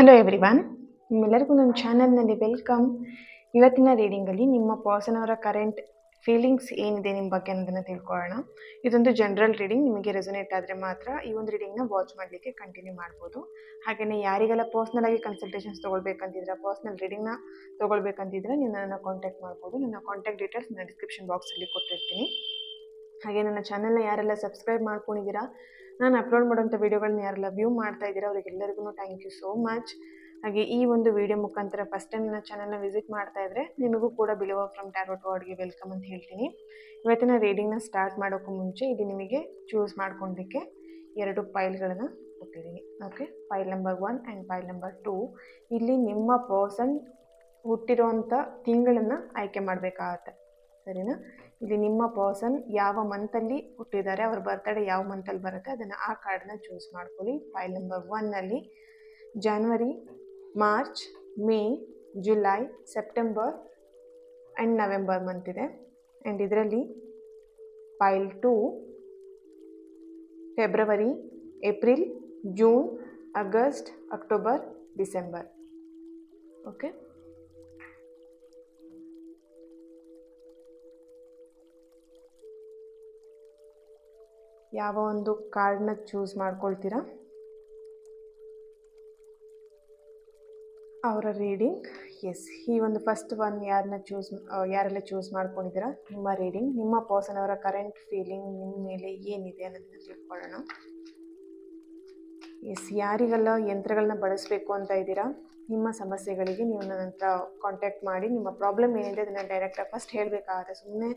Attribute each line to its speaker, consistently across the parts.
Speaker 1: Hello everyone, ನಿಮ್ಮೆಲ್ಲರಿಗೂ ನನ್ನ ಚಾನಲ್ನಲ್ಲಿ ವೆಲ್ಕಮ್. ಇವತ್ತಿನ ರೀಡಿಂಗಲ್ಲಿ ನಿಮ್ಮ ಪರ್ಸನ್ ಅವರ ಕರೆಂಟ್ ಫೀಲಿಂಗ್ಸ್ ಏನಿದೆ ನಿಮ್ಮ ಬಗ್ಗೆ ಅನ್ನೋದನ್ನು ತಿಳ್ಕೊಳ್ಳೋಣ. ಇದೊಂದು ಜನರಲ್ ರೀಡಿಂಗ್. ನಿಮಗೆ ರೆಸೊನೇಟ್ ಆದರೆ ಮಾತ್ರ ಈ ಒಂದು ರೀಡಿಂಗ್ನ ವಾಚ್ ಮಾಡಲಿಕ್ಕೆ ಕಂಟಿನ್ಯೂ ಮಾಡ್ಬೋದು. ಹಾಗೆಯೇ ಯಾರಿಗೆಲ್ಲ ಪರ್ಸ್ನಲ್ ಆಗಿ ಕನ್ಸಲ್ಟೇಷನ್ಸ್ ತೊಗೊಳ್ಬೇಕಂತಿದ್ರೆ, ಪರ್ಸ್ನಲ್ ರೀಡಿಂಗ್ನ ತೊಗೊಳ್ಬೇಕಂತಿದ್ರೆ ನೀವು ನನ್ನನ್ನು ಕಾಂಟ್ಯಾಕ್ಟ್ ಮಾಡ್ಬೋದು. ನನ್ನ ಕಾಂಟ್ಯಾಕ್ಟ್ ಡೀಟೇಲ್ಸ್ ನಾನು ಡಿಸ್ಕ್ರಿಪ್ಷನ್ ಬಾಕ್ಸಲ್ಲಿ ಕೊಟ್ಟಿರ್ತೀನಿ. ಹಾಗೆ ನನ್ನ ಚಾನಲ್ನ ಯಾರೆಲ್ಲ ಸಬ್ಸ್ಕ್ರೈಬ್ ಮಾಡ್ಕೊಂಡಿದ್ದೀರಾ, ನಾನು ಅಪ್ಲೋಡ್ ಮಾಡೋಂಥ ವೀಡಿಯೋಗಳನ್ನ ಯಾರೆಲ್ಲ ವ್ಯೂ ಮಾಡ್ತಾ ಇದ್ದೀರಾ ಅವರಿಗೆಲ್ಲರಿಗೂ ಥ್ಯಾಂಕ್ ಯು ಸೋ ಮಚ್. ಹಾಗೆ ಈ ಒಂದು ವಿಡಿಯೋ ಮುಖಾಂತರ ಫಸ್ಟ್ ಟೈಮ್ ನನ್ನ ಚಾನಲ್ನ ವಿಸಿಟ್ ಮಾಡ್ತಾ ಇದ್ದರೆ ನಿಮಗೂ ಕೂಡ ಬಿಲೀವರ್ ಫ್ರಮ್ ಟ್ಯಾರೋ ಟು ವರ್ಡ್ಗೆ ವೆಲ್ಕಮ್ ಅಂತ ಹೇಳ್ತೀನಿ. ಇವತ್ತಿನ ರೀಡಿಂಗ್ನ ಸ್ಟಾರ್ಟ್ ಮಾಡೋಕ್ಕೂ ಮುಂಚೆ ಇದು ನಿಮಗೆ ಚೂಸ್ ಮಾಡ್ಕೊಳ್ಳೋದಕ್ಕೆ 2 ಫೈಲ್ಗಳನ್ನು ಕೊಟ್ಟಿದ್ದೀನಿ. Okay, file number 1 and file number 2. ಇಲ್ಲಿ ನಿಮ್ಮ ಪರ್ಸನ್ ಹುಟ್ಟಿರೋಂಥ ತಿಂಗಳನ್ನು ಆಯ್ಕೆ ಮಾಡಬೇಕಾಗತ್ತೆ, ಸರಿನಾ? ಇಲ್ಲಿ ನಿಮ್ಮ ಪರ್ಸನ್ ಯಾವ ಮಂತಲ್ಲಿ ಹುಟ್ಟಿದ್ದಾರೆ, ಅವ್ರ ಬರ್ತ್ಡೇ ಯಾವ ಮಂತಲ್ಲಿ ಬರುತ್ತೆ ಅದನ್ನು ಆ ಕಾರ್ಡನ್ನ ಚೂಸ್ ಮಾಡ್ಕೊಳ್ಳಿ. ಫೈಲ್ ನಂಬರ್ 1ನಲ್ಲಿ January, March, May, July, September and November month ಇದೆ. ಆ್ಯಂಡ್ ಇದರಲ್ಲಿ file 2 February, April, June, August, October, December. Okay, ಯಾವ ಒಂದು ಕಾರ್ಡ್ನ ಚೂಸ್ ಮಾಡ್ಕೊಳ್ತೀರಾ ಅವರ ರೀಡಿಂಗ್. ಎಸ್, ಈ ಒಂದು ಫಸ್ಟ್ ಒನ್ ಯಾರೆಲ್ಲ ಚೂಸ್ ಮಾಡ್ಕೊಂಡಿದ್ದೀರಾ ನಿಮ್ಮ ರೀಡಿಂಗ್, ನಿಮ್ಮ ಪರ್ಸನ್ ಅವರ ಕರೆಂಟ್ ಫೀಲಿಂಗ್ ನಿಮ್ಮ ಮೇಲೆ ಏನಿದೆ ಅನ್ನೋದನ್ನ ತಿಳ್ಕೊಳ್ಳೋಣ. ಎಸ್, ಯಾರಿಗೆಲ್ಲ ಯಂತ್ರಗಳನ್ನ ಬಳಸಬೇಕು ಅಂತ ಇದ್ದೀರಾ, ನಿಮ್ಮ ಸಮಸ್ಯೆಗಳಿಗೆ ನೀವು ನನ್ನ ಹತ್ರ ಕಾಂಟ್ಯಾಕ್ಟ್ ಮಾಡಿ. ನಿಮ್ಮ ಪ್ರಾಬ್ಲಮ್ ಏನಿದೆ ಅದನ್ನು ಡೈರೆಕ್ಟಾಗಿ ಫಸ್ಟ್ ಹೇಳಬೇಕಾಗುತ್ತೆ. ಸುಮ್ಮನೆ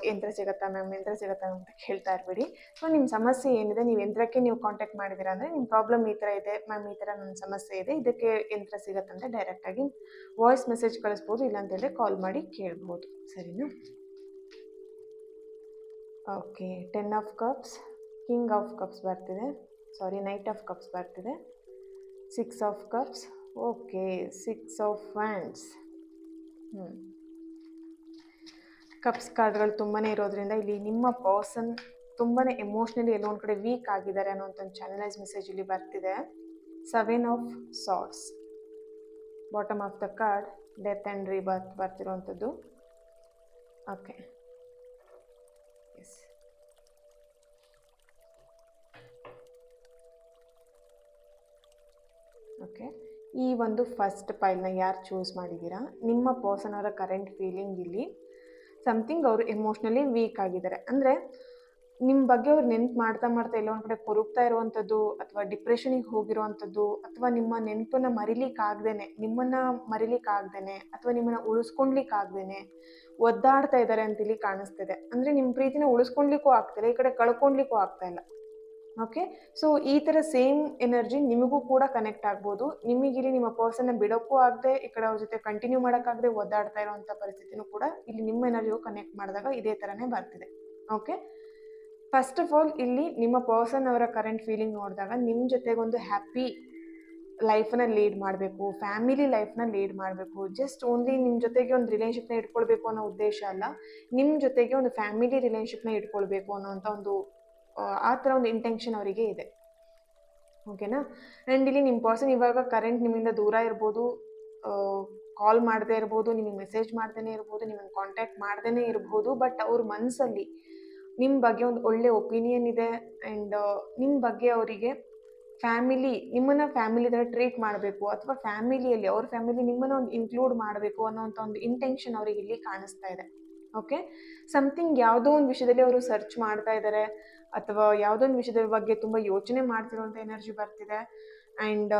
Speaker 1: ಯಂತ್ರ ಸಿಗುತ್ತಾ ಮ್ಯಾಮ್, ಯಂತ್ರ ಸಿಗುತ್ತಾ ಅಂತ ಕೇಳ್ತಾ ಇರಬೇಡಿ. ಸೊ ನಿಮ್ಮ ಸಮಸ್ಯೆ ಏನಿದೆ, ನೀವು ಯಂತ್ರಕ್ಕೆ ನೀವು ಕಾಂಟ್ಯಾಕ್ಟ್ ಮಾಡಿದ್ದೀರಾ ಅಂದರೆ ನಿಮ್ಮ ಪ್ರಾಬ್ಲಮ್ ಈ ಥರ ಇದೆ ಮ್ಯಾಮ್, ಈ ಥರ ನನ್ನ ಸಮಸ್ಯೆ ಇದೆ, ಇದಕ್ಕೆ ಯಂತ್ರ ಸಿಗುತ್ತಂತ ಡೈರೆಕ್ಟಾಗಿ ವಾಯ್ಸ್ ಮೆಸೇಜ್ ಕಳಿಸ್ಬೋದು, ಇಲ್ಲಾಂತೇಳಿ ಕಾಲ್ ಮಾಡಿ ಕೇಳ್ಬೋದು, ಸರಿನಾ? Okay, 10 of cups, king of cups ಬರ್ತಿದೆ, ನೈಟ್ ಆಫ್ ಕಪ್ಸ್ ಬರ್ತಿದೆ, 6 of cups, okay, 6 of wands. Cups ಕಾರ್ಡ್ಗಳು ತುಂಬಾ ಇರೋದ್ರಿಂದ ಇಲ್ಲಿ ನಿಮ್ಮ ಪರ್ಸನ್ ತುಂಬಾ ಎಮೋಷ್ನಲಿ ಎಲ್ಲೋ ಒಂದು ಕಡೆ ವೀಕ್ ಆಗಿದ್ದಾರೆ ಅನ್ನೋಂಥ ಒಂದು ಚಾನಲೈಸ್ ಮೆಸೇಜ್ ಇಲ್ಲಿ ಬರ್ತಿದೆ. 7 of swords, bottom of the card death and rebirth ಬರ್ತಿರೋವಂಥದ್ದು. ಓಕೆ, ಎಸ್, ಓಕೆ, ಈ ಒಂದು ಫಸ್ಟ್ ಫೈಲ್ನ ಯಾರು ಚೂಸ್ ಮಾಡಿದ್ದೀರಾ, ನಿಮ್ಮ ಪರ್ಸನ್ ಅವರ ಕರೆಂಟ್ ಫೀಲಿಂಗ್ ಇಲ್ಲಿ ಸಮಥಿಂಗ್ ಅವರು ಎಮೋಷ್ನಲಿ ವೀಕ್ ಆಗಿದ್ದಾರೆ. ಅಂದರೆ ನಿಮ್ಮ ಬಗ್ಗೆ ಅವ್ರು ನೆನ್ಪು ಮಾಡ್ತಾ ಎಲ್ಲೋ ಒಂದು ಕಡೆ ಕೊರಗ್ತಾ ಇರುವಂಥದ್ದು, ಅಥವಾ ಡಿಪ್ರೆಷನಿಗೆ ಹೋಗಿರೋವಂಥದ್ದು, ಅಥವಾ ನಿಮ್ಮ ನೆನಪನ್ನು ನಿಮ್ಮನ್ನು ಮರಿಲಿಕ್ಕಾಗ್ದೇ, ಅಥವಾ ನಿಮ್ಮನ್ನು ಉಳಿಸ್ಕೊಳ್ಲಿಕ್ಕಾಗ್ದೇ ಒದ್ದಾಡ್ತಾ ಇದ್ದಾರೆ ಅಂತ ಇಲ್ಲಿ ಕಾಣಿಸ್ತಿದೆ. ಅಂದರೆ ನಿಮ್ಮ ಪ್ರೀತಿನ ಉಳಿಸ್ಕೊಳ್ಲಿಕ್ಕೂ ಆಗ್ತಿಲ್ಲ, ಈ ಕಡೆ ಕಳ್ಕೊಳ್ಲಿಕ್ಕೂ ಆಗ್ತಾ ಇಲ್ಲ. ಓಕೆ, ಸೊ ಈ ಥರ ಸೇಮ್ ಎನರ್ಜಿ ನಿಮಗೂ ಕೂಡ ಕನೆಕ್ಟ್ ಆಗ್ಬೋದು. ನಿಮಗಿಲ್ಲಿ ನಿಮ್ಮ ಪರ್ಸನ್ನ ಬಿಡೋಕ್ಕೂ ಆಗದೆ, ಈ ಕಡೆ ಅವ್ರ ಜೊತೆ ಕಂಟಿನ್ಯೂ ಮಾಡೋಕ್ಕಾಗದೆ ಒದ್ದಾಡ್ತಾ ಇರೋವಂಥ ಪರಿಸ್ಥಿತಿನೂ ಕೂಡ ಇಲ್ಲಿ ನಿಮ್ಮ ಎನರ್ಜಿಗೂ ಕನೆಕ್ಟ್ ಮಾಡಿದಾಗ ಇದೇ ಥರನೇ ಬರ್ತಿದೆ. ಓಕೆ, ಫಸ್ಟ್ ಆಫ್ ಆಲ್ ಇಲ್ಲಿ ನಿಮ್ಮ ಪರ್ಸನ್ ಅವರ ಕರೆಂಟ್ ಫೀಲಿಂಗ್ ನೋಡಿದಾಗ ನಿಮ್ಮ ಜೊತೆಗೊಂದು ಹ್ಯಾಪಿ ಲೈಫನ್ನ ಲೀಡ್ ಮಾಡಬೇಕು, ಫ್ಯಾಮಿಲಿ ಲೈಫ್ನ ಲೀಡ್ ಮಾಡಬೇಕು. ಜಸ್ಟ್ ಓನ್ಲಿ ನಿಮ್ಮ ಜೊತೆಗೆ ಒಂದು ರಿಲೇಷನ್ಶಿಪ್ನ ಇಟ್ಕೊಳ್ಬೇಕು ಅನ್ನೋ ಉದ್ದೇಶ ಅಲ್ಲ, ನಿಮ್ಮ ಜೊತೆಗೆ ಒಂದು ಫ್ಯಾಮಿಲಿ ರಿಲೇಷನ್ಶಿಪ್ನ ಇಟ್ಕೊಳ್ಬೇಕು ಅನ್ನೋಂಥ ಒಂದು ಆ ಥರ ಒಂದು ಇಂಟೆನ್ಷನ್ ಅವರಿಗೆ ಇದೆ. ಓಕೆನಾ? ಆ್ಯಂಡ್ ಇಲ್ಲಿ ನಿಮ್ಮ ಪರ್ಸನ್ ಇವಾಗ ಕರೆಂಟ್ ನಿಮ್ಮಿಂದ ದೂರ ಇರ್ಬೋದು, ಕಾಲ್ ಮಾಡದೇ ಇರ್ಬೋದು, ನಿಮಗೆ ಮೆಸೇಜ್ ಮಾಡ್ದೇ ಇರ್ಬೋದು, ನಿಮ್ಮನ್ನು ಕಾಂಟ್ಯಾಕ್ಟ್ ಮಾಡ್ದೇ ಇರ್ಬೋದು. ಬಟ್ ಅವ್ರ ಮನಸ್ಸಲ್ಲಿ ನಿಮ್ಮ ಬಗ್ಗೆ ಒಂದು ಒಳ್ಳೆ ಒಪಿನಿಯನ್ ಇದೆ. ಆ್ಯಂಡ್ ನಿಮ್ಮ ಬಗ್ಗೆ ಅವರಿಗೆ ನಿಮ್ಮನ್ನು ಫ್ಯಾಮಿಲಿ ಥರ ಟ್ರೀಟ್ ಮಾಡಬೇಕು, ಅಥವಾ ಫ್ಯಾಮಿಲಿಯಲ್ಲಿ ಅವ್ರ ಫ್ಯಾಮಿಲಿ ನಿಮ್ಮನ್ನು ಒಂದು ಇನ್ಕ್ಲೂಡ್ ಮಾಡಬೇಕು ಅನ್ನೋಂಥ ಒಂದು ಇಂಟೆನ್ಷನ್ ಅವರಿಗೆ ಇಲ್ಲಿ ಕಾಣಿಸ್ತಾ ಇದೆ. ಓಕೆ, ಸಮಥಿಂಗ್ ಯಾವುದೋ ಒಂದು ವಿಷಯದಲ್ಲಿ ಅವರು ಸರ್ಚ್ ಮಾಡ್ತಾ ಇದ್ದಾರೆ, ಅಥವಾ ಯಾವುದೋ ಒಂದು ವಿಷಯದ ಬಗ್ಗೆ ತುಂಬ ಯೋಚನೆ ಮಾಡ್ತಿರೋಂಥ ಎನರ್ಜಿ ಬರ್ತಿದೆ. ಆ್ಯಂಡ್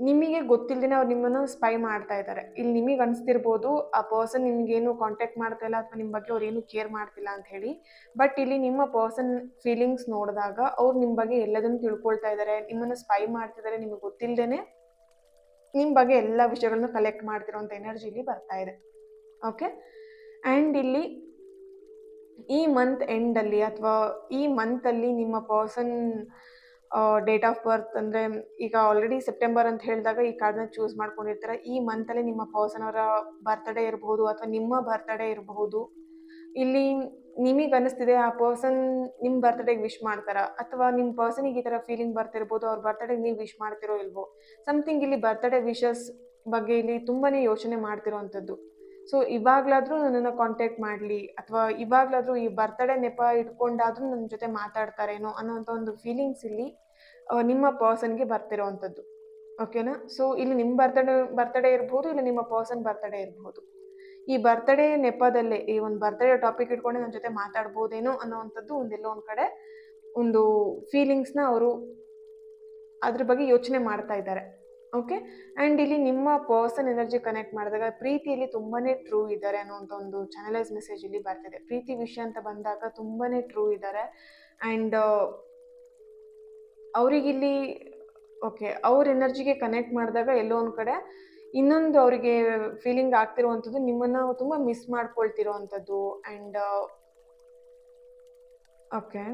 Speaker 1: ನಿಮಗೆ ಗೊತ್ತಿಲ್ಲದೇ ಅವ್ರು ನಿಮ್ಮನ್ನು ಸ್ಪೈ ಮಾಡ್ತಾ ಇದ್ದಾರೆ. ಇಲ್ಲಿ ನಿಮಗೆ ಅನಿಸ್ತಿರ್ಬೋದು ಆ ಪರ್ಸನ್ ನಿಮಗೇನು ಕಾಂಟ್ಯಾಕ್ಟ್ ಮಾಡ್ತಾ ಇಲ್ಲ, ಅಥವಾ ನಿಮ್ಮ ಬಗ್ಗೆ ಅವ್ರು ಏನು ಕೇರ್ ಮಾಡ್ತಿಲ್ಲ ಅಂತ ಹೇಳಿ. ಬಟ್ ಇಲ್ಲಿ ನಿಮ್ಮ ಪರ್ಸನ್ ಫೀಲಿಂಗ್ಸ್ ನೋಡಿದಾಗ ಅವ್ರು ನಿಮ್ಮ ಬಗ್ಗೆ ಎಲ್ಲದನ್ನು ತಿಳ್ಕೊಳ್ತಾ ಇದ್ದಾರೆ, ನಿಮ್ಮನ್ನು ಸ್ಪೈ ಮಾಡ್ತಿದ್ದಾರೆ, ನಿಮಗೆ ಗೊತ್ತಿಲ್ಲದೇ ನಿಮ್ಮ ಬಗ್ಗೆ ಎಲ್ಲ ವಿಷಯಗಳನ್ನ ಕಲೆಕ್ಟ್ ಮಾಡ್ತಿರೋಂಥ ಎನರ್ಜಿ ಇಲ್ಲಿ ಬರ್ತಾ ಇದೆ. ಓಕೆ, ಆ್ಯಂಡ್ ಇಲ್ಲಿ ಈ ಮಂತ್ ಎಂಡಲ್ಲಿ ಅಥವಾ ಈ ಮಂತಲ್ಲಿ ನಿಮ್ಮ ಪರ್ಸನ್ ಡೇಟ್ ಆಫ್ ಬರ್ತ್, ಅಂದರೆ ಈಗ ಆಲ್ರೆಡಿ ಸೆಪ್ಟೆಂಬರ್ ಅಂತ ಹೇಳಿದಾಗ ಈ ಕಾರ್ಡ್ನ ಚೂಸ್ ಮಾಡ್ಕೊಂಡಿರ್ತಾರೆ. ಈ ಮಂತಲ್ಲಿ ನಿಮ್ಮ ಪರ್ಸನ್ ಅವರ ಬರ್ತ್ಡೇ ಇರಬಹುದು, ಅಥವಾ ನಿಮ್ಮ ಬರ್ತ್ಡೇ ಇರಬಹುದು. ಇಲ್ಲಿ ನಿಮಗೆ ಅನ್ನಿಸ್ತಿದೆ ಆ ಪರ್ಸನ್ ನಿಮ್ಮ ಬರ್ತ್ಡೇಗೆ ವಿಶ್ ಮಾಡ್ತಾರಾ, ಅಥವಾ ನಿಮ್ಮ ಪರ್ಸನಿಗೆ ಈ ಥರ ಫೀಲಿಂಗ್ ಬರ್ತಿರ್ಬೋದು, ಅವ್ರ ಬರ್ತ್ಡೇಗೆ ನೀವು ವಿಶ್ ಮಾಡ್ತಿರೋ ಇಲ್ವೋ. ಸಮಥಿಂಗ್ ಇಲ್ಲಿ ಬರ್ತ್ಡೇ ವಿಶಸ್ ಬಗ್ಗೆ ಇಲ್ಲಿ ತುಂಬಾ ಯೋಚನೆ ಮಾಡ್ತಿರೋವಂಥದ್ದು. ಸೊ ಇವಾಗಲಾದರೂ ನನ್ನನ್ನು ಕಾಂಟ್ಯಾಕ್ಟ್ ಮಾಡಲಿ, ಅಥವಾ ಇವಾಗಲಾದರೂ ಈ ಬರ್ತ್ಡೇ ನೆಪ ಇಟ್ಕೊಂಡಾದರೂ ನನ್ನ ಜೊತೆ ಮಾತಾಡ್ತಾರೇನೋ ಅನ್ನೋಂಥ ಒಂದು ಫೀಲಿಂಗ್ಸ್ ಇಲ್ಲಿ ನಿಮ್ಮ ಪರ್ಸನ್ಗೆ ಬರ್ತಿರೋವಂಥದ್ದು. ಓಕೆನಾ. ಸೊ ಇಲ್ಲಿ ನಿಮ್ಮ ಬರ್ತ್ಡೇ ಇರ್ಬೋದು, ಇಲ್ಲ ನಿಮ್ಮ ಪರ್ಸನ್ ಬರ್ತ್ಡೇ ಇರ್ಬೋದು. ಈ ಬರ್ತ್ಡೇ ನೆಪದಲ್ಲೇ ಈ ಒಂದು ಬರ್ತ್ಡೇ ಟಾಪಿಕ್ ಇಟ್ಕೊಂಡು ನನ್ನ ಜೊತೆ ಮಾತಾಡ್ಬೋದೇನೋ ಅನ್ನೋವಂಥದ್ದು ಒಂದೆಲ್ಲೋ ಒಂದು ಕಡೆ ಒಂದು ಫೀಲಿಂಗ್ಸ್ನ ಅವರು ಅದ್ರ ಬಗ್ಗೆ ಯೋಚನೆ ಮಾಡ್ತಾ ಇದ್ದಾರೆ. ಓಕೆ. ಆ್ಯಂಡ್ ಇಲ್ಲಿ ನಿಮ್ಮ ಪರ್ಸನ್ ಎನರ್ಜಿ ಕನೆಕ್ಟ್ ಮಾಡಿದಾಗ ಪ್ರೀತಿಯಲ್ಲಿ ತುಂಬಾ ಟ್ರೂ ಇದ್ದಾರೆ ಅನ್ನೋಂಥ ಒಂದು ಚಾನಲೈಸ್ ಮೆಸೇಜ್ ಇಲ್ಲಿ ಬರ್ತಿದೆ. ಪ್ರೀತಿ ವಿಷಯ ಅಂತ ಬಂದಾಗ ತುಂಬಾ ಟ್ರೂ ಇದ್ದಾರೆ. ಆ್ಯಂಡ್ ಅವರಿಗಿಲ್ಲಿ ಓಕೆ ಅವ್ರ ಎನರ್ಜಿಗೆ ಕನೆಕ್ಟ್ ಮಾಡಿದಾಗ ಎಲ್ಲೋ ಒಂದು ಕಡೆ ಇನ್ನೊಂದು ಅವರಿಗೆ ಫೀಲಿಂಗ್ ಆಗ್ತಿರುವಂಥದ್ದು ನಿಮ್ಮನ್ನು ತುಂಬ ಮಿಸ್ ಮಾಡ್ಕೊಳ್ತಿರೋವಂಥದ್ದು. ಆ್ಯಂಡ್ ಓಕೆ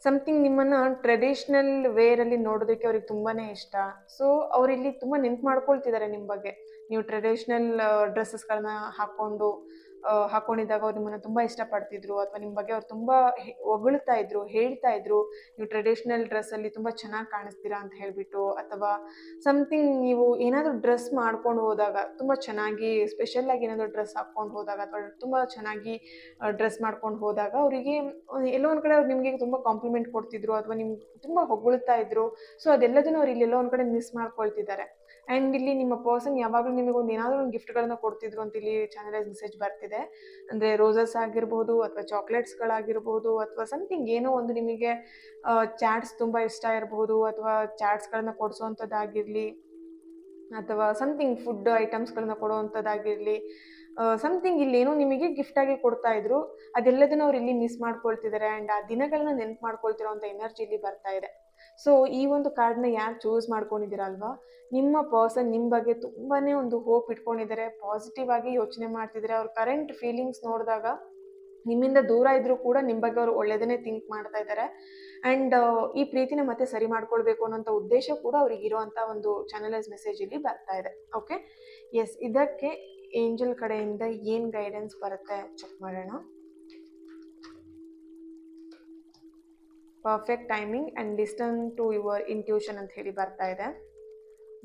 Speaker 1: ಸಮಥಿಂಗ್ ನಿಮ್ಮನ್ನು ಟ್ರೆಡಿಷ್ನಲ್ ವೇರಲ್ಲಿ ನೋಡೋದಕ್ಕೆ ಅವ್ರಿಗೆ ತುಂಬಾ ಇಷ್ಟ. ಸೊ ಅವರಿಲ್ಲಿ ತುಂಬ ನೆನ್ಪು ಮಾಡ್ಕೊಳ್ತಿದ್ದಾರೆ ನಿಮ್ಮ ಬಗ್ಗೆ. ನೀವು ಟ್ರೆಡಿಷ್ನಲ್ ಡ್ರೆಸ್ಸಸ್ಗಳನ್ನ ಹಾಕ್ಕೊಂಡಿದ್ದಾಗ ಅವ್ರು ನಿಮ್ಮನ್ನು ತುಂಬ ಇಷ್ಟಪಡ್ತಿದ್ರು, ಅಥವಾ ನಿಮ್ಮ ಬಗ್ಗೆ ಅವ್ರು ತುಂಬ ಹೊಗಳ್ತಾ ಇದ್ರು, ಹೇಳ್ತಾ ಇದ್ರು, ನೀವು ಟ್ರೆಡಿಷ್ನಲ್ ಡ್ರೆಸ್ಸಲ್ಲಿ ತುಂಬ ಚೆನ್ನಾಗಿ ಕಾಣಿಸ್ತೀರಾ ಅಂತ ಹೇಳಿಬಿಟ್ಟು. ಅಥವಾ ಸಮಥಿಂಗ್ ನೀವು ಏನಾದರೂ ಡ್ರೆಸ್ ಮಾಡ್ಕೊಂಡು ಹೋದಾಗ ತುಂಬ ಚೆನ್ನಾಗಿ ಸ್ಪೆಷಲ್ಲಾಗಿ ಏನಾದರೂ ಡ್ರೆಸ್ ಹಾಕ್ಕೊಂಡು ಹೋದಾಗ, ಅಥವಾ ತುಂಬ ಚೆನ್ನಾಗಿ ಡ್ರೆಸ್ ಮಾಡ್ಕೊಂಡು ಹೋದಾಗ ಅವರಿಗೆ ಎಲ್ಲೋ ಒಂದು ಕಡೆ ಅವ್ರು ನಿಮಗೆ ತುಂಬ ಕಾಂಪ್ಲಿಮೆಂಟ್ ಕೊಡ್ತಿದ್ರು, ಅಥವಾ ನಿಮ್ಗೆ ತುಂಬ ಹೊಗಳ್ತಾ ಇದ್ರು. ಸೊ ಅದೆಲ್ಲದನ್ನು ಅವ್ರು ಇಲ್ಲೆಲ್ಲೋ ಒಂದು ಕಡೆ ಮಿಸ್ ಮಾಡ್ಕೊಳ್ತಿದ್ದಾರೆ. ಆ್ಯಂಡ್ ಇಲ್ಲಿ ನಿಮ್ಮ ಪರ್ಸನ್ ಯಾವಾಗಲೂ ನಿಮಗೆ ಏನಾದರೂ ಒಂದು ಗಿಫ್ಟ್ಗಳನ್ನ ಕೊಡ್ತಿದ್ರು ಅಂತ ಇಲ್ಲಿ ಚಾನಲೈಸ್ ಮೆಸೇಜ್ ಬರ್ತಿದೆ. ಅಂದರೆ ರೋಸಸ್ ಆಗಿರ್ಬೋದು, ಅಥವಾ ಚಾಕ್ಲೇಟ್ಸ್ಗಳಾಗಿರ್ಬೋದು, ಅಥವಾ ಸಮಥಿಂಗ್ ಏನೋ ಒಂದು ನಿಮಗೆ ಚಾಟ್ಸ್ ತುಂಬ ಇಷ್ಟ ಇರ್ಬೋದು, ಅಥವಾ ಚಾಟ್ಸ್ಗಳನ್ನ ಕೊಡಿಸೋವಂಥದ್ದಾಗಿರಲಿ, ಅಥವಾ ಸಮಥಿಂಗ್ ಫುಡ್ ಐಟಮ್ಸ್ಗಳನ್ನ ಕೊಡುವಂಥದ್ದಾಗಿರಲಿ, ಸಮಥಿಂಗ್ ಇಲ್ಲೇನೋ ನಿಮಗೆ ಗಿಫ್ಟಾಗಿ ಕೊಡ್ತಾ ಇದ್ರು. ಅದೆಲ್ಲದನ್ನು ಅವ್ರು ಇಲ್ಲಿ ಮಿಸ್ ಮಾಡ್ಕೊಳ್ತಿದ್ದಾರೆ. ಆ್ಯಂಡ್ ಆ ದಿನಗಳನ್ನ ನೆನ್ಪು ಮಾಡ್ಕೊಳ್ತಿರೋಂಥ ಎನರ್ಜಿ ಇಲ್ಲಿ ಬರ್ತಾ ಇದೆ. ಸೊ ಈ ಒಂದು ಕಾರ್ಡ್ನ ಯಾರು ಚೂಸ್ ಮಾಡ್ಕೊಂಡಿದ್ದೀರಲ್ವಾ, ನಿಮ್ಮ ಪರ್ಸನ್ ನಿಮ್ಮ ಬಗ್ಗೆ ತುಂಬಾ ಒಂದು ಹೋಪ್ ಇಟ್ಕೊಂಡಿದ್ದಾರೆ, ಪಾಸಿಟಿವ್ ಆಗಿ ಯೋಚನೆ ಮಾಡ್ತಿದ್ದಾರೆ. ಅವ್ರ ಕರೆಂಟ್ ಫೀಲಿಂಗ್ಸ್ ನೋಡಿದಾಗ ನಿಮ್ಮಿಂದ ದೂರ ಇದ್ರೂ ಕೂಡ ನಿಮ್ಮ ಬಗ್ಗೆ ಅವರು ಒಳ್ಳೆಯದನ್ನೇ ಥಿಂಕ್ ಮಾಡ್ತಾ ಇದ್ದಾರೆ. ಆ್ಯಂಡ್ ಈ ಪ್ರೀತಿನ ಮತ್ತೆ ಸರಿ ಮಾಡ್ಕೊಳ್ಬೇಕು ಅನ್ನೋಂಥ ಉದ್ದೇಶ ಕೂಡ ಅವ್ರಿಗೆ ಇರುವಂಥ ಒಂದು ಚಾನಲೈಸ್ ಮೆಸೇಜ್ ಇಲ್ಲಿ ಬರ್ತಾ ಇದೆ. ಓಕೆ. ಎಸ್, ಇದಕ್ಕೆ ಏಂಜಲ್ ಕಡೆಯಿಂದ ಏನು ಗೈಡೆನ್ಸ್ ಬರುತ್ತೆ ಚೆಕ್ ಮಾಡೋಣ. Perfect timing and listen to your intuition ಅಂತ ಹೇಳಿ ಬರ್ತಾ ಇದೆ.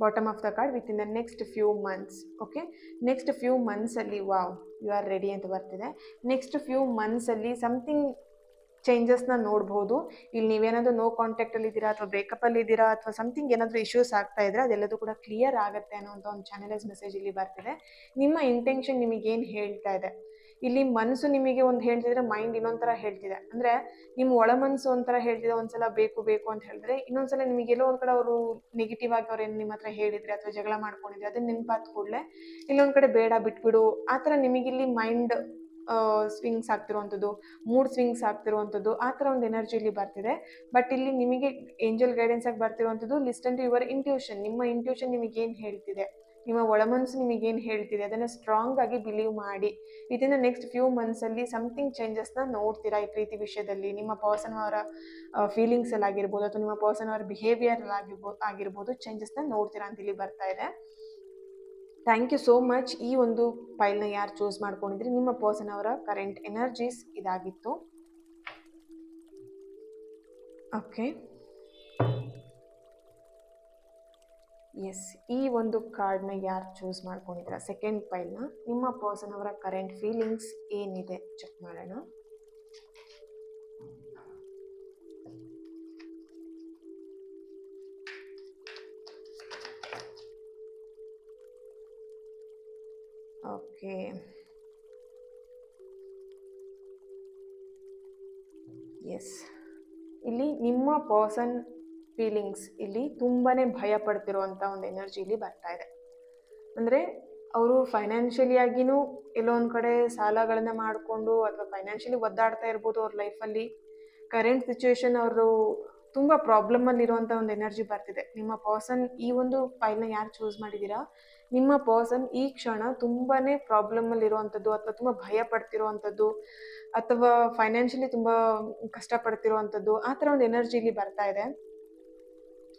Speaker 1: Bottom of the card within the next few months. Okay. Next few ಮಂತ್ಸಲ್ಲಿ ವಾವ್ ಯು ಆರ್ ರೆಡಿ ಅಂತ ಬರ್ತಿದೆ. ನೆಕ್ಸ್ಟ್ ಫ್ಯೂ ಮಂತ್ಸಲ್ಲಿ ಸಮಥಿಂಗ್ ಚೇಂಜಸ್ನ ನೋಡ್ಬೋದು. ಇಲ್ಲಿ ನೀವೇನಾದರೂ ನೋ ಕಾಂಟ್ಯಾಕ್ಟಲ್ಲಿ ಇದ್ದೀರಾ, ಅಥವಾ ಬ್ರೇಕಪ್ಪಲ್ಲಿ ಇದ್ದೀರಾ, ಅಥವಾ ಸಮಥಿಂಗ್ ಏನಾದರೂ ಇಶ್ಯೂಸ್ ಆಗ್ತಾ ಇದ್ರೆ ಅದೆಲ್ಲದೂ ಕೂಡ ಕ್ಲಿಯರ್ ಆಗುತ್ತೆ ಅನ್ನೋಂಥ ಒಂದು ಚಾನಲೈಸ್ ಮೆಸೇಜ್ ಇಲ್ಲಿ ಬರ್ತಿದೆ. ನಿಮ್ಮ ಇಂಟೆನ್ಷನ್ ನಿಮಗೇನು ಹೇಳ್ತಾ ಇದೆ, ಇಲ್ಲಿ ಮನಸ್ಸು ನಿಮಗೆ ಒಂದು ಹೇಳ್ತಿದ್ರೆ ಮೈಂಡ್ ಇನ್ನೊಂಥರ ಹೇಳ್ತಿದೆ. ಅಂದರೆ ನಿಮ್ಮ ಒಳ ಮನಸ್ಸು ಒಂಥರ ಹೇಳ್ತಿದೆ, ಒಂದ್ಸಲ ಬೇಕು ಬೇಕು ಅಂತ ಹೇಳಿದ್ರೆ, ಇನ್ನೊಂದ್ಸಲ ನಿಮಗೆಲ್ಲೋ ಒಂದು ಕಡೆ ಅವರು ನೆಗೆಟಿವ್ ಆಗಿ ಅವ್ರು ಏನು ನಿಮ್ಮ ಹತ್ರ ಹೇಳಿದರೆ ಅಥವಾ ಜಗಳ ಮಾಡ್ಕೊಂಡಿದ್ರೆ ಅದನ್ನ ನೆನಪಾದ ಕೂಡಲೇ ಇಲ್ಲೊಂದು ಕಡೆ ಬೇಡ ಬಿಟ್ಬಿಡು, ಆ ಥರ ನಿಮಗಿಲ್ಲಿ ಮೈಂಡ್ ಸ್ವಿಂಗ್ಸ್ ಆಗ್ತಿರುವಂಥದ್ದು, ಮೂಡ್ ಸ್ವಿಂಗ್ಸ್ ಆಗ್ತಿರುವಂಥದ್ದು, ಆ ಥರ ಒಂದು ಎನರ್ಜಿ ಇಲ್ಲಿ ಬರ್ತಿದೆ. ಬಟ್ ಇಲ್ಲಿ ನಿಮಗೆ ಏಂಜಲ್ ಗೈಡೆನ್ಸ್ ಆಗಿ ಬರ್ತಿರುವಂಥದ್ದು ಲಿಸನ್ ಟು ಯುವರ್ ಇಂಟ್ಯೂಷನ್. ನಿಮ್ಮ ಇಂಟ್ಯೂಷನ್ ನಿಮಗೇನು ಹೇಳ್ತಿದೆ, ನಿಮ್ಮ ಒಳಮನಸ್ಸು ನಿಮಗೇನು ಹೇಳ್ತಿದೆ ಅದನ್ನು ಸ್ಟ್ರಾಂಗ್ ಆಗಿ ಬಿಲೀವ್ ಮಾಡಿ. ವಿತಿನ್ ದ ನೆಕ್ಸ್ಟ್ ಫ್ಯೂ ಮಂತ್ಸಲ್ಲಿ ಸಮಥಿಂಗ್ ಚೇಂಜಸ್ನ ನೋಡ್ತೀರಾ ಈ ಪ್ರೀತಿ ವಿಷಯದಲ್ಲಿ. ನಿಮ್ಮ ಪರ್ಸನ್ ಅವರ ಫೀಲಿಂಗ್ಸಲ್ಲಿ ಆಗಿರ್ಬೋದು, ಅಥವಾ ನಿಮ್ಮ ಪರ್ಸನ್ ಅವರ ಬಿಹೇವಿಯರ್ ಆಗಿರ್ಬೋದು ಚೇಂಜಸ್ನ ನೋಡ್ತೀರಾ ಅಂತ ಇಲ್ಲಿ ಬರ್ತಾ ಇದೆ. Thank you so much. ಈ ಒಂದು ಫೈಲ್ನ ಯಾರು ಚೂಸ್ ಮಾಡ್ಕೊಂಡಿದ್ರಿ, ನಿಮ್ಮ ಪರ್ಸನ್ ಅವರ ಕರೆಂಟ್ ಎನರ್ಜೀಸ್ ಇದಾಗಿತ್ತು. ಓಕೆ. ಎಸ್, ಈ ಒಂದು ಕಾರ್ಡ್ನ ಯಾರು ಚೂಸ್ ಮಾಡ್ಕೊಂಡಿದ್ದೀರಾ, ಸೆಕೆಂಡ್ ಫೈಲ್ನ, ನಿಮ್ಮ ಪರ್ಸನ್ ಅವರ ಕರೆಂಟ್ ಫೀಲಿಂಗ್ಸ್ ಏನಿದೆ ಚೆಕ್ ಮಾಡೋಣ. ಓಕೆ. ಎಸ್, ಇಲ್ಲಿ ನಿಮ್ಮ ಪರ್ಸನ್ ಫೀಲಿಂಗ್ಸ್ ಇಲ್ಲಿ ತುಂಬಾ ಭಯ ಪಡ್ತಿರುವಂಥ ಒಂದು ಎನರ್ಜಿ ಇಲ್ಲಿ ಬರ್ತಾ ಇದೆ. ಅಂದರೆ ಅವರು ಫೈನಾನ್ಷಿಯಲಿಯಾಗಿನೂ ಎಲ್ಲೋ ಒಂದು ಕಡೆ ಸಾಲಗಳನ್ನ ಮಾಡಿಕೊಂಡು ಅಥವಾ ಫೈನಾನ್ಷಿಯಲಿ ಒದ್ದಾಡ್ತಾ ಇರ್ಬೋದು ಅವ್ರ ಲೈಫಲ್ಲಿ. ಕರೆಂಟ್ ಸಿಚುವೇಶನ್ ಅವರು ತುಂಬ ಪ್ರಾಬ್ಲಮಲ್ಲಿರುವಂಥ ಒಂದು ಎನರ್ಜಿ ಬರ್ತಿದೆ. ನಿಮ್ಮ ಪರ್ಸನ್ ಈ ಒಂದು ಫೈಲ್ನ ಯಾರು ಚೂಸ್ ಮಾಡಿದ್ದೀರಾ, ನಿಮ್ಮ ಪರ್ಸನ್ ಈ ಕ್ಷಣ ತುಂಬಾ ಪ್ರಾಬ್ಲಮಲ್ಲಿರುವಂಥದ್ದು, ಅಥವಾ ತುಂಬ ಭಯ ಪಡ್ತಿರುವಂಥದ್ದು, ಅಥವಾ ಫೈನಾನ್ಷಿಯಲಿ ತುಂಬ ಕಷ್ಟಪಡ್ತಿರುವಂಥದ್ದು, ಆ ಥರ ಒಂದು ಎನರ್ಜಿ ಇಲ್ಲಿ ಬರ್ತಾ ಇದೆ.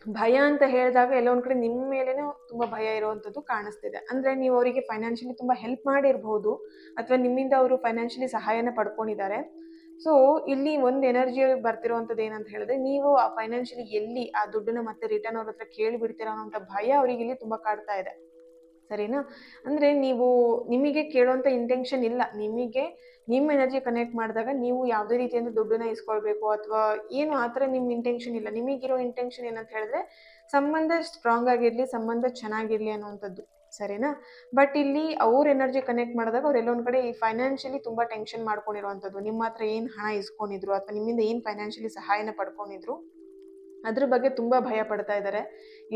Speaker 1: ಭಯ ಅಂತ ಹೇಳಿದಾಗ ಎಲ್ಲೋ ಒಂದು ಕಡೆ ನಿಮ್ಮ ಮೇಲೇನೂ ತುಂಬ ಭಯ ಇರುವಂಥದ್ದು ಕಾಣಿಸ್ತಿದೆ. ಅಂದರೆ ನೀವು ಅವರಿಗೆ ಫೈನಾನ್ಷಿಯಲಿ ತುಂಬ ಹೆಲ್ಪ್ ಮಾಡಿರ್ಬೋದು, ಅಥವಾ ನಿಮ್ಮಿಂದ ಅವರು ಫೈನಾನ್ಷಿಯಲಿ ಸಹಾಯನ ಪಡ್ಕೊಂಡಿದ್ದಾರೆ. ಸೊ ಇಲ್ಲಿ ಒಂದು ಎನರ್ಜಿ ಬರ್ತಿರೋವಂಥದ್ದು ಏನಂತ ಹೇಳಿದ್ರೆ, ನೀವು ಆ ಫೈನಾನ್ಷಿಯಲಿ ಎಲ್ಲಿ ಆ ದುಡ್ಡನ್ನ ಮತ್ತೆ ರಿಟರ್ನ್ ಅವ್ರ ಹತ್ರ ಕೇಳಿಬಿಡ್ತೀರಾ ಅನ್ನೋಂಥ ಭಯ ಅವರಿಗೆ ಇಲ್ಲಿ ತುಂಬ ಕಾಡ್ತಾ ಇದೆ. ಸರಿನಾ? ಅಂದರೆ ನಿಮಗೆ ಕೇಳುವಂಥ ಇಂಟೆನ್ಷನ್ ಇಲ್ಲ. ನಿಮ್ಮ ಎನರ್ಜಿ ಕನೆಕ್ಟ್ ಮಾಡಿದಾಗ ನೀವು ಯಾವುದೇ ರೀತಿಯಿಂದ ದುಡ್ಡನ್ನ ಇಸ್ಕೊಳ್ಬೇಕು ಅಥವಾ ಏನು ಆ ಥರ ನಿಮ್ಮ ಇಂಟೆನ್ಷನ್ ಇಲ್ಲ. ನಿಮಗಿರೋ ಇಂಟೆನ್ಷನ್ ಏನಂತ ಹೇಳಿದ್ರೆ, ಸಂಬಂಧ ಸ್ಟ್ರಾಂಗ್ ಆಗಿರಲಿ, ಸಂಬಂಧ ಚೆನ್ನಾಗಿರಲಿ ಅನ್ನೋವಂಥದ್ದು. ಸರಿನಾ? ಬಟ್ ಇಲ್ಲಿ ಅವ್ರ ಎನರ್ಜಿ ಕನೆಕ್ಟ್ ಮಾಡಿದಾಗ ಅವ್ರು ಎಲ್ಲೊಂದು ಕಡೆ ಈ ಫೈನಾನ್ಷಿಯಲಿ ತುಂಬ ಟೆನ್ಷನ್ ಮಾಡ್ಕೊಂಡಿರುವಂಥದ್ದು. ನಿಮ್ಮ ಹತ್ರ ಏನು ಹಣ ಇಸ್ಕೊಂಡಿದ್ರು ಅಥವಾ ನಿಮ್ಮಿಂದ ಏನು ಫೈನಾನ್ಷಿಯಲಿ ಸಹಾಯನ ಪಡ್ಕೊಂಡಿದ್ರು ಅದ್ರ ಬಗ್ಗೆ ತುಂಬ ಭಯ ಪಡ್ತಾ ಇದ್ದಾರೆ.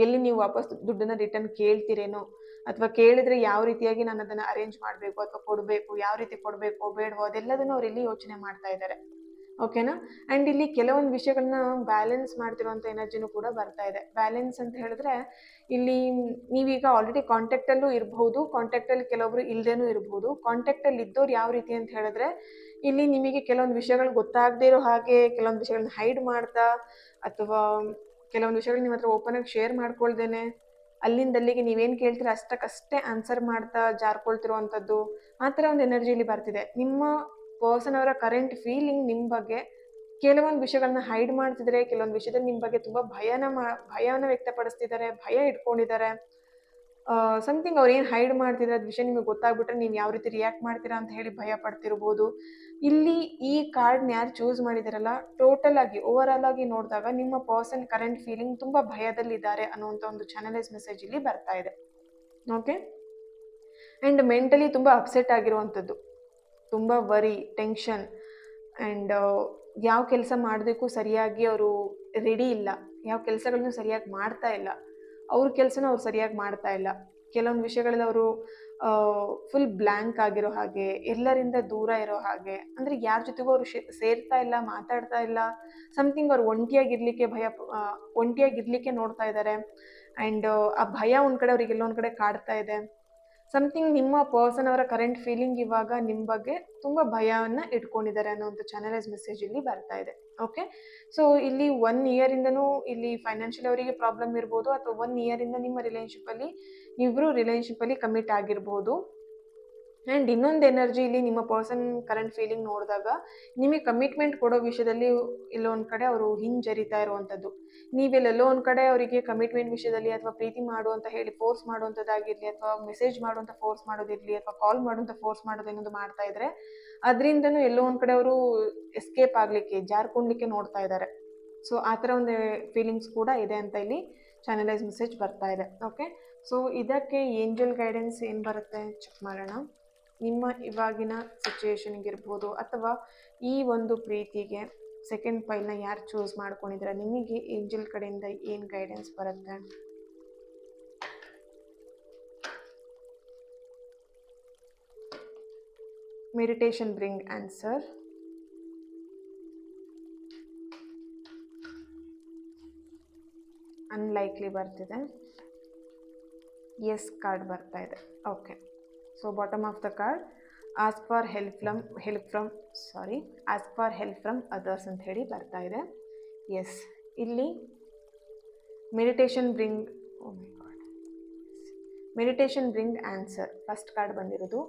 Speaker 1: ಎಲ್ಲಿ ನೀವು ವಾಪಸ್ ದುಡ್ಡನ್ನ ರಿಟರ್ನ್ ಕೇಳ್ತೀರೇನೋ, ಅಥವಾ ಕೇಳಿದ್ರೆ ಯಾವ ರೀತಿಯಾಗಿ ನಾನು ಅದನ್ನು ಅರೇಂಜ್ ಮಾಡಬೇಕು ಅಥವಾ ಕೊಡಬೇಕು, ಯಾವ ರೀತಿ ಕೊಡಬೇಕು ಬೇಡವೋ, ಅದೆಲ್ಲದನ್ನು ಅವ್ರು ಇಲ್ಲಿ ಯೋಚನೆ ಮಾಡ್ತಾ ಇದ್ದಾರೆ. ಓಕೆನಾ? ಆ್ಯಂಡ್ ಇಲ್ಲಿ ಕೆಲವೊಂದು ವಿಷಯಗಳನ್ನ ಬ್ಯಾಲೆನ್ಸ್ ಮಾಡ್ತಿರುವಂಥ ಎನರ್ಜಿನೂ ಕೂಡ ಬರ್ತಾ ಇದೆ. ಬ್ಯಾಲೆನ್ಸ್ ಅಂತ ಹೇಳಿದ್ರೆ, ಇಲ್ಲಿ ನೀವೀಗ ಆಲ್ರೆಡಿ ಕಾಂಟ್ಯಾಕ್ಟಲ್ಲೂ ಇರಬಹುದು, ಕಾಂಟ್ಯಾಕ್ಟಲ್ಲಿ ಕೆಲವೊಬ್ರು ಇಲ್ಲದೇನೂ ಇರಬಹುದು. ಕಾಂಟ್ಯಾಕ್ಟಲ್ಲಿ ಇದ್ದವ್ರು ಯಾವ ರೀತಿ ಅಂತ ಹೇಳಿದ್ರೆ, ಇಲ್ಲಿ ನಿಮಗೆ ಕೆಲವೊಂದು ವಿಷಯಗಳು ಗೊತ್ತಾಗದೇ ಇರೋ ಹಾಗೆ ಕೆಲವೊಂದು ವಿಷಯಗಳನ್ನ ಹೈಡ್ ಮಾಡ್ತಾ, ಅಥವಾ ಕೆಲವೊಂದು ವಿಷಯಗಳು ನಿಮ್ಮ ಹತ್ರ ಓಪನ್ ಆಗಿ ಶೇರ್ ಮಾಡ್ಕೊಳ್ದೇನೆ ಅಲ್ಲಿಂದಲ್ಲಿಗೆ ನೀವೇನು ಕೇಳ್ತೀರ ಅಷ್ಟಕ್ಕಷ್ಟೇ ಆನ್ಸರ್ ಮಾಡ್ತಾ ಜಾರ್ಕೊಳ್ತಿರುವಂಥದ್ದು, ಆ ಥರ ಒಂದು ಎನರ್ಜಿಲಿ ಬರ್ತಿದೆ. ನಿಮ್ಮ ಪರ್ಸನ್ ಅವರ ಕರೆಂಟ್ ಫೀಲಿಂಗ್ ನಿಮ್ಮ ಬಗ್ಗೆ ಕೆಲವೊಂದು ವಿಷಯಗಳನ್ನ ಹೈಡ್ ಮಾಡ್ತಿದ್ದಾರೆ, ಕೆಲವೊಂದು ವಿಷಯದಲ್ಲಿ ನಿಮ್ಮ ಬಗ್ಗೆ ತುಂಬ ಭಯನ ವ್ಯಕ್ತಪಡಿಸ್ತಿದ್ದಾರೆ, ಭಯ ಇಟ್ಕೊಂಡಿದ್ದಾರೆ. ಸಮಥಿಂಗ್ ಅವ್ರು ಏನು ಹೈಡ್ ಮಾಡ್ತಿದ್ದಾರೆ ಅದು ವಿಷಯ ನಿಮಗೆ ಗೊತ್ತಾಗ್ಬಿಟ್ರೆ ನೀವು ಯಾವ ರೀತಿ ರಿಯಾಕ್ಟ್ ಮಾಡ್ತೀರಾ ಅಂತ ಹೇಳಿ ಭಯ ಪಡ್ತಿರ್ಬೋದು. ಇಲ್ಲಿ ಈ ಕಾರ್ಡ್ನ ಯಾರು ಚೂಸ್ ಮಾಡಿದಾರಲ್ಲ, ಟೋಟಲ್ ಆಗಿ ಓವರ್ ಆಲ್ ಆಗಿ ನೋಡಿದಾಗ ನಿಮ್ಮ ಪರ್ಸನ್ ಕರೆಂಟ್ ಫೀಲಿಂಗ್ ತುಂಬ ಭಯದಲ್ಲಿದ್ದಾರೆ ಅನ್ನುವಂಥ ಒಂದು ಚಾನಲೈಸ್ ಮೆಸೇಜ್ ಇಲ್ಲಿ ಬರ್ತಾ ಇದೆ. ಓಕೆ? ಆ್ಯಂಡ್ ಮೆಂಟಲಿ ತುಂಬ ಅಪ್ಸೆಟ್ ಆಗಿರುವಂಥದ್ದು, ತುಂಬ ವರಿ, ಟೆನ್ಷನ್, ಆ್ಯಂಡ್ ಯಾವ ಕೆಲಸ ಮಾಡೋದಕ್ಕೂ ಸರಿಯಾಗಿ ಅವರು ರೆಡಿ ಇಲ್ಲ, ಯಾವ ಕೆಲಸಗಳನ್ನು ಸರಿಯಾಗಿ ಮಾಡ್ತಾ ಇಲ್ಲ, ಅವ್ರ ಕೆಲಸನ ಅವ್ರು ಸರಿಯಾಗಿ ಮಾಡ್ತಾ ಇಲ್ಲ. ಕೆಲವೊಂದು ವಿಷಯಗಳಲ್ಲಿ ಅವರು ಫುಲ್ ಬ್ಲ್ಯಾಂಕ್ ಆಗಿರೋ ಹಾಗೆ, ಎಲ್ಲರಿಂದ ದೂರ ಇರೋ ಹಾಗೆ, ಅಂದರೆ ಯಾರ ಜೊತೆಗೂ ಅವರು ಸೇರ್ತಾ ಇಲ್ಲ, ಮಾತಾಡ್ತಾ ಇಲ್ಲ. ಸಮಥಿಂಗ್ ಅವ್ರು ಒಂಟಿಯಾಗಿರ್ಲಿಕ್ಕೆ ನೋಡ್ತಾ ಇದ್ದಾರೆ. ಆ್ಯಂಡ್ ಆ ಭಯ ಒಂದು ಕಡೆ ಅವ್ರಿಗೆ ಎಲ್ಲೊಂದು ಕಡೆ ಕಾಡ್ತಾ ಇದೆ. ಸಮಥಿಂಗ್ ನಿಮ್ಮ ಪರ್ಸನ್ ಅವರ ಕರೆಂಟ್ ಫೀಲಿಂಗ್ ಇವಾಗ ನಿಮ್ಮ ಬಗ್ಗೆ ತುಂಬ ಭಯವನ್ನು ಇಟ್ಕೊಂಡಿದ್ದಾರೆ ಅನ್ನೋಂಥ ಚಾನಲೈಸ್ ಮೆಸೇಜ್ ಇಲ್ಲಿ ಬರ್ತಾ ಇದೆ. ಓಕೆ? ಸೊ ಇಲ್ಲಿ 1 ಇಯರಿಂದನೂ ಇಲ್ಲಿ ಫೈನಾನ್ಷಿಯಲ್ ಅವರಿಗೆ ಪ್ರಾಬ್ಲಮ್ ಇರ್ಬೋದು, ಅಥವಾ 1 ಇಯರಿಂದ ನಿಮ್ಮ ನೀವಿಬ್ಬರು ರಿಲೇಷನ್ಶಿಪ್ಪಲ್ಲಿ ಕಮಿಟ್ ಆಗಿರ್ಬೋದು. ಆ್ಯಂಡ್ ಇನ್ನೊಂದು ಎನರ್ಜಿ ಇಲ್ಲಿ ನಿಮ್ಮ ಪರ್ಸನ್ ಕರೆಂಟ್ ಫೀಲಿಂಗ್ ನೋಡಿದಾಗ, ನಿಮಗೆ ಕಮಿಟ್ಮೆಂಟ್ ಕೊಡೋ ವಿಷಯದಲ್ಲಿ ಎಲ್ಲೋ ಒಂದು ಕಡೆ ಅವರು ಹಿಂಜರಿತಾ ಇರುವಂಥದ್ದು. ನೀವೆಲ್ಲೆಲ್ಲೋ ಒಂದು ಕಡೆ ಅವರಿಗೆ ಕಮಿಟ್ಮೆಂಟ್ ವಿಷಯದಲ್ಲಿ ಅಥವಾ ಪ್ರೀತಿ ಮಾಡು ಅಂತ ಹೇಳಿ ಫೋರ್ಸ್ ಮಾಡುವಂಥದ್ದಾಗಿರಲಿ, ಅಥವಾ ಮೆಸೇಜ್ ಮಾಡುವಂಥ ಫೋರ್ಸ್ ಮಾಡೋದಿರಲಿ, ಅಥವಾ ಕಾಲ್ ಮಾಡುವಂಥ ಫೋರ್ಸ್ ಮಾಡೋದೇನೋದು ಮಾಡ್ತಾ ಇದ್ರೆ, ಅದರಿಂದನೂ ಎಲ್ಲೋ ಒಂದು ಕಡೆ ಅವರು ಎಸ್ಕೇಪ್ ಆಗಲಿಕ್ಕೆ, ಜಾರ್ಕೊಂಡ್ಲಿಕ್ಕೆ ನೋಡ್ತಾ ಇದ್ದಾರೆ. ಸೊ ಆ ಥರ ಒಂದು ಫೀಲಿಂಗ್ಸ್ ಕೂಡ ಇದೆ ಅಂತ ಇಲ್ಲಿ ಚಾನಲೈಸ್ ಮೆಸೇಜ್ ಬರ್ತಾ ಇದೆ. ಓಕೆ? ಸೊ ಇದಕ್ಕೆ ಏಂಜಲ್ ಗೈಡೆನ್ಸ್ ಏನು ಬರುತ್ತೆ ಚೆಕ್ ಮಾಡೋಣ. ನಿಮ್ಮ ಇವಾಗಿನ ಸಿಚುವೇಶನ್ಗಿರ್ಬೋದು, ಅಥವಾ ಈ ಒಂದು ಪ್ರೀತಿಗೆ ಸೆಕೆಂಡ್ ಫೈಲ್ನ ಯಾರು ಚೂಸ್ ಮಾಡ್ಕೊಂಡಿದ್ರೆ ನಿಮಗೆ ಏಂಜಲ್ ಕಡೆಯಿಂದ ಏನು ಗೈಡೆನ್ಸ್ ಬರುತ್ತೆ? Meditation bring answer. ಅನ್ಲೈಕ್ಲಿ ಬರ್ತಿದೆ. ಎಸ್ ಕಾರ್ಡ್ ಬರ್ತಾ ಇದೆ. Okay, so bottom of the card ask for help from others ಅಂತ ಹೇಳಿ ಬರ್ತಾ ಇದೆ. ಎಸ್, ಇಲ್ಲಿ meditation bring answer first card ಬಂದಿರೋದು.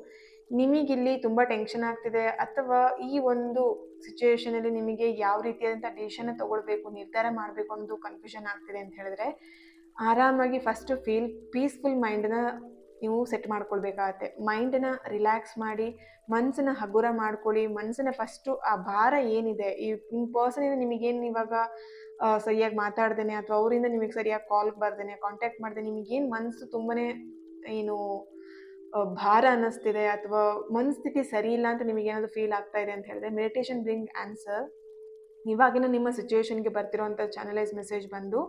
Speaker 1: ನಿಮಗಿಲ್ಲಿ ತುಂಬ ಟೆನ್ಷನ್ ಆಗ್ತಿದೆ, ಅಥವಾ ಈ ಒಂದು ಸಿಚುವೇಶನಲ್ಲಿ ನಿಮಗೆ ಯಾವ ರೀತಿಯಾದಂಥ ಡಿಸಿಷನ್ನ ತೊಗೊಳ್ಬೇಕು, ನಿರ್ಧಾರ ಮಾಡಬೇಕು ಅನ್ನೋದು ಕನ್ಫ್ಯೂಷನ್ ಆಗ್ತಿದೆ ಅಂತ ಹೇಳಿದ್ರೆ, ಆರಾಮಾಗಿ ಫಸ್ಟು ಪೀಸ್ಫುಲ್ ಮೈಂಡನ್ನ ನೀವು ಸೆಟ್ ಮಾಡ್ಕೊಳ್ಬೇಕಾಗತ್ತೆ. ಮೈಂಡನ್ನ ರಿಲ್ಯಾಕ್ಸ್ ಮಾಡಿ, ಮನಸ್ಸನ್ನ ಹಗುರ ಮಾಡ್ಕೊಳ್ಳಿ. ಮನಸ್ಸನ್ನ ಫಸ್ಟು ಆ ಭಾರ ಏನಿದೆ, ನಿಮ್ಮ ಪರ್ಸನಿಂದ ನಿಮಗೇನು ಇವಾಗ ಸರಿಯಾಗಿ ಮಾತಾಡ್ದೇನೆ, ಅಥವಾ ಅವರಿಂದ ನಿಮಗೆ ಸರಿಯಾಗಿ ಕಾಲ್ ಬರ್ದೇನೆ, ಕಾಂಟ್ಯಾಕ್ಟ್ ಮಾಡ್ದೆ, ನಿಮಗೇನು ಮನಸ್ಸು ತುಂಬಾ ಭಾರ ಅನ್ನಿಸ್ತಿದೆ, ಅಥವಾ ಮನಸ್ಥಿತಿ ಸರಿ ಇಲ್ಲ ಅಂತ ನಿಮಗೇನಾದರೂ ಫೀಲ್ ಆಗ್ತಾ ಇದೆ ಅಂತ ಹೇಳಿದ್ರೆ, ಮೆಡಿಟೇಷನ್ ಬ್ರಿಂಗ್ ಆನ್ಸರ್. ಇವಾಗಿನ ನಿಮ್ಮ ಸಿಚುವೇಶನ್ಗೆ ಬರ್ತಿರೋಂಥ ಚಾನಲೈಸ್ ಮೆಸೇಜ್ ಬಂದು,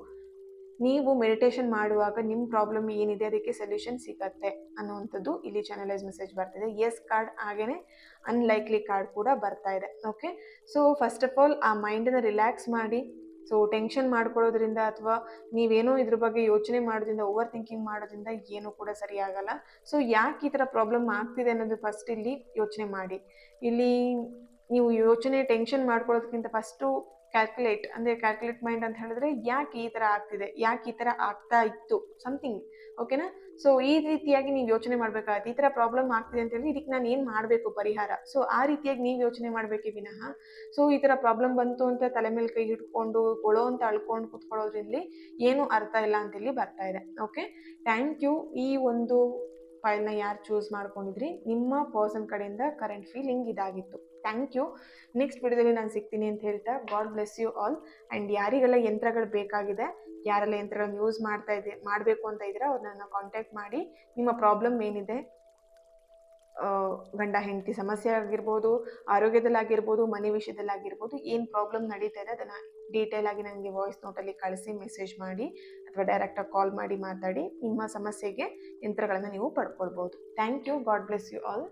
Speaker 1: ನೀವು ಮೆಡಿಟೇಷನ್ ಮಾಡುವಾಗ ನಿಮ್ಮ ಪ್ರಾಬ್ಲಮ್ ಏನಿದೆ ಅದಕ್ಕೆ ಸೊಲ್ಯೂಷನ್ ಸಿಗತ್ತೆ ಅನ್ನುವಂಥದ್ದು ಇಲ್ಲಿ ಚಾನಲೈಸ್ ಮೆಸೇಜ್ ಬರ್ತಿದೆ. ಎಸ್ ಕಾರ್ಡ್ ಹಾಗೇನೆ ಅನ್ಲೈಕ್ಲಿ ಕಾರ್ಡ್ ಕೂಡ ಬರ್ತಾ ಇದೆ. Okay, so first of all ಆ ಮೈಂಡನ್ನು ರಿಲ್ಯಾಕ್ಸ್ ಮಾಡಿ. ಸೊ ಟೆನ್ಷನ್ ಮಾಡ್ಕೊಳ್ಳೋದ್ರಿಂದ, ಅಥವಾ ನೀವೇನೋ ಇದ್ರ ಬಗ್ಗೆ ಯೋಚನೆ ಮಾಡೋದ್ರಿಂದ, ಓವರ್ ಥಿಂಕಿಂಗ್ ಮಾಡೋದ್ರಿಂದ ಏನೂ ಕೂಡ ಸರಿಯಾಗಲ್ಲ. ಸೊ ಯಾಕೆ ಈ ಥರ ಪ್ರಾಬ್ಲಮ್ ಆಗ್ತಿದೆ ಅನ್ನೋದು ಫಸ್ಟ್ ಇಲ್ಲಿ ಯೋಚನೆ ಮಾಡಿ. ಇಲ್ಲಿ ನೀವು ಟೆನ್ಷನ್ ಮಾಡ್ಕೊಳ್ಳೋದಕ್ಕಿಂತ ಫಸ್ಟು ಕ್ಯಾಲ್ಕುಲೇಟ್ ಮೈಂಡ್ ಅಂತ ಹೇಳಿದ್ರೆ ಯಾಕೆ ಈ ಥರ ಆಗ್ತಿದೆ, ಯಾಕೆ ಈ ಥರ ಆಗ್ತಾ ಇತ್ತು ಸಮಥಿಂಗ್. ಓಕೆನಾ? ಸೊ ಈ ರೀತಿಯಾಗಿ ನೀವು ಯೋಚನೆ ಮಾಡಬೇಕಾಗತ್ತೆ. ಈ ಥರ ಪ್ರಾಬ್ಲಮ್ ಆಗ್ತಿದೆ ಅಂತ ಹೇಳಿ ಇದಕ್ಕೆ ನಾನು ಏನು ಮಾಡಬೇಕು ಪರಿಹಾರ. ಸೊ ಆ ರೀತಿಯಾಗಿ ನೀವು ಯೋಚನೆ ಮಾಡಬೇಕೇ ವಿನಃ ಸೊ ಈ ಥರ ಪ್ರಾಬ್ಲಮ್ ಬಂತು ಅಂತ ತಲೆ ಮೇಲೆ ಕೈ ಹಿಡ್ಕೊಂಡು ಗೊಳೋ ಅಂತ ಅಳ್ಕೊಂಡು ಕೂತ್ಕೊಳ್ಳೋದ್ರಲ್ಲಿ ಏನು ಅರ್ಥ ಇಲ್ಲ ಅಂತೇಳಿ ಬರ್ತಾ ಇದೆ. Okay, thank you. ಈ ಒಂದು ಫೈಲ್ನ ಯಾರು ಚೂಸ್ ಮಾಡ್ಕೊಂಡಿದ್ರಿ, ನಿಮ್ಮ ಪರ್ಸನ್ ಕಡೆಯಿಂದ ಕರೆಂಟ್ ಫೀಲಿಂಗ್ ಇದಾಗಿತ್ತು. Thank you. ನೆಕ್ಸ್ಟ್ ವಿಡಿಯೋದಲ್ಲಿ ನಾನು ಸಿಗ್ತೀನಿ ಅಂತ ಹೇಳ್ತಾ God bless you all. And ಯಾರಿಗೆಲ್ಲ ಯಂತ್ರಗಳು ಬೇಕಾಗಿದೆ, ಯಾರೆಲ್ಲ ಯಂತ್ರಗಳನ್ನು ಯೂಸ್ ಮಾಡಬೇಕು ಅಂತ ಇದ್ದೀರಾ ಅವ್ರನ್ನ ಕಾಂಟ್ಯಾಕ್ಟ್ ಮಾಡಿ. ನಿಮ್ಮ ಪ್ರಾಬ್ಲಮ್ ಏನಿದೆ, ಗಂಡ ಹೆಂಡತಿ ಸಮಸ್ಯೆ ಆಗಿರ್ಬೋದು, ಆರೋಗ್ಯದಲ್ಲಾಗಿರ್ಬೋದು, ಮನೆ ವಿಷಯದಲ್ಲಾಗಿರ್ಬೋದು, ಏನು ಪ್ರಾಬ್ಲಮ್ ನಡೀತಾ ಇದೆ ಅದನ್ನು ಡೀಟೇಲ್ ಆಗಿ ನನಗೆ ವಾಯ್ಸ್ ನೋಟಲ್ಲಿ ಕಳಿಸಿ ಮೆಸೇಜ್ ಮಾಡಿ ಅಥವಾ ಡೈರೆಕ್ಟಾಗಿ ಕಾಲ್ ಮಾಡಿ ಮಾತಾಡಿ ನಿಮ್ಮ ಸಮಸ್ಯೆಗೆ ಯಂತ್ರಗಳನ್ನು ನೀವು ಪಡ್ಕೊಳ್ಬೋದು. Thank you. God bless you all.